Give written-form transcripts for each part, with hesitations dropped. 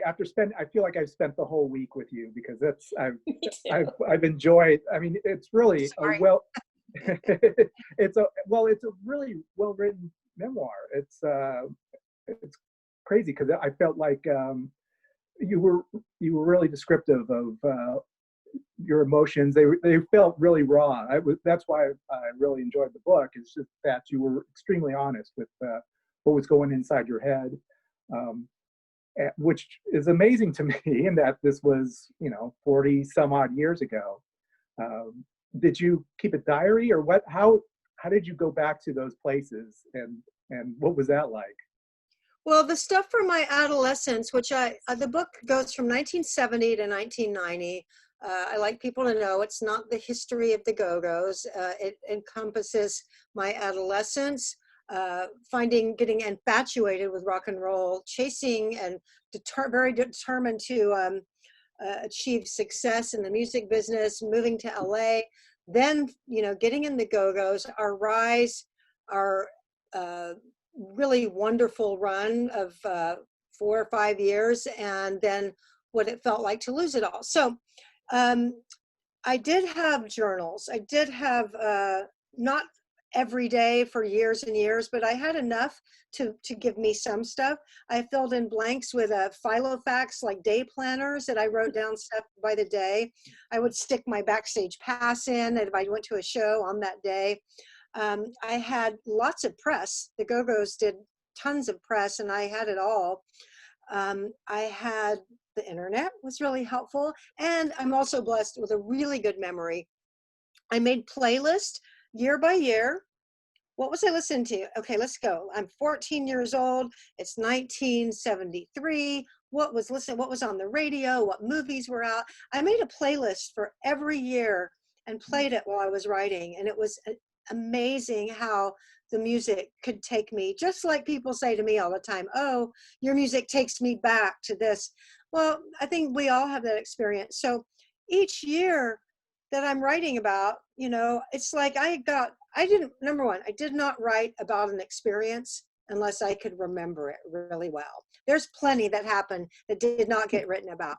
I feel like I've spent the whole week with you because Me too. I've enjoyed. I mean, it's really Sorry. it's a really well written memoir. It's crazy because I felt like you were really descriptive of your emotions. They felt really raw. That's why I really enjoyed the book. It's just that you were extremely honest with what was going inside your head, which is amazing to me. In that this was 40 some odd years ago. Did you keep a diary, or what? How did you go back to those places, and what was that like? Well, the stuff from my adolescence, which the book goes from 1970 to 1990. I like people to know it's not the history of the Go-Gos. It encompasses my adolescence, getting infatuated with rock and roll, chasing and very determined to achieve success in the music business, moving to LA, then, getting in the Go-Gos, our rise, our really wonderful run of 4 or 5 years, and then what it felt like to lose it all. So I did have journals. I did have, not every day for years and years, but I had enough to give me some stuff. I filled in blanks with Filofax, like day planners, that I wrote down stuff by the day. I would stick my backstage pass in, and if I went to a show on that day. I had lots of press. The Go-Gos did tons of press, and I had it all. I had the internet was really helpful, and I'm also blessed with a really good memory. I made playlists year by year. What was I listening to? Okay, let's go. I'm 14 years old. It's 1973. What was on the radio? What movies were out? I made a playlist for every year and played it while I was writing, and it was amazing how the music could take me, just like people say to me all the time, oh, your music takes me back to this. Well, I think we all have that experience. So each year that I'm writing about, it's like number one, I did not write about an experience unless I could remember it really well. There's plenty that happened that did not get written about.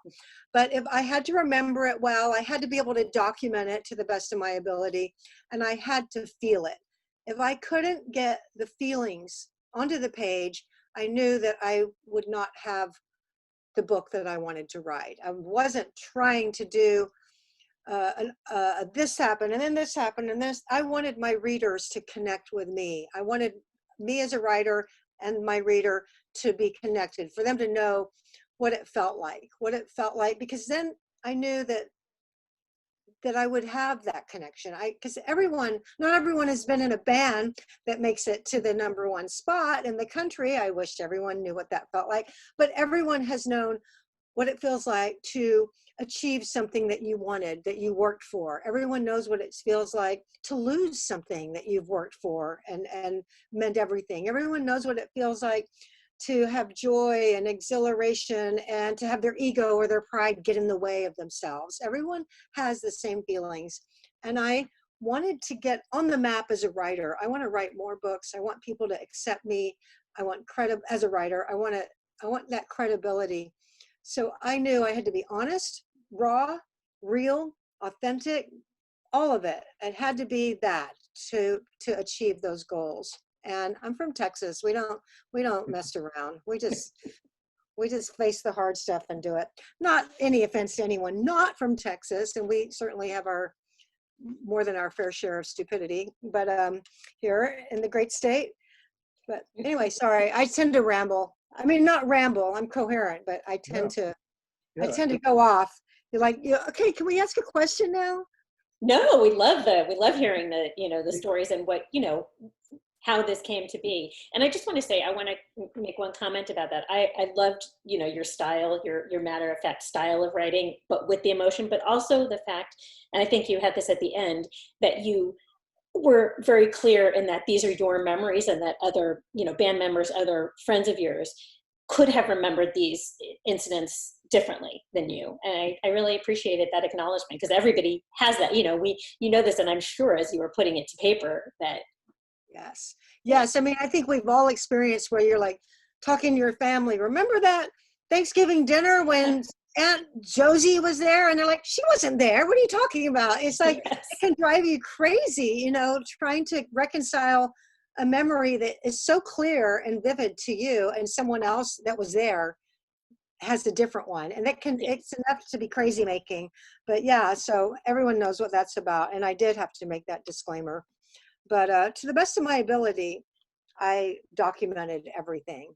But if I had to remember it well, I had to be able to document it to the best of my ability, and I had to feel it. If I couldn't get the feelings onto the page, I knew that I would not have the book that I wanted to write. I wasn't trying to do this happened and then this happened and this. I wanted my readers to connect with me. I wanted me as a writer and my reader to be connected, for them to know what it felt like, because then I knew that I would have that connection. Because not everyone has been in a band that makes it to the #1 spot in the country. I wish everyone knew what that felt like, but everyone has known what it feels like to achieve something that you wanted, that you worked for. Everyone knows what it feels like to lose something that you've worked for and meant everything. Everyone knows what it feels like to have joy and exhilaration and to have their ego or their pride get in the way of themselves. Everyone has the same feelings. And I wanted to get on the map as a writer. I want to write more books. I want people to accept me. I want as a writer. I want that credibility. So I knew I had to be honest, raw, real, authentic, all of it. It had to be that to achieve those goals. And I'm from Texas. We don't mess around. We just face the hard stuff and do it. Not any offense to anyone not from Texas, and we certainly have more than our fair share of stupidity, but here in the great state. But anyway, sorry, I tend to ramble. I mean, not ramble, I'm coherent, but I tend to go off. You're like, okay, can we ask a question now? No, we love hearing the stories and what, how this came to be. And I just want to say, I want to make one comment about that. I loved, your style, your matter of fact style of writing, but with the emotion, but also the fact, and I think you had this at the end, that you were very clear in that these are your memories, and that other, band members, other friends of yours could have remembered these incidents differently than you. And I really appreciated that acknowledgement, because everybody has that, this, and I'm sure as you were putting it to paper that. Yes. I mean, I think we've all experienced where you're like talking to your family. Remember that Thanksgiving dinner when Aunt Josie was there, and they're like, she wasn't there. What are you talking about? It's like, Yes. it can drive you crazy, you know, trying to reconcile a memory that is so clear and vivid to you and someone else that was there has a different one. And that can, Yeah. it's enough to be crazy making. But yeah, so everyone knows what that's about. And I did have to make that disclaimer. But to the best of my ability, I documented everything.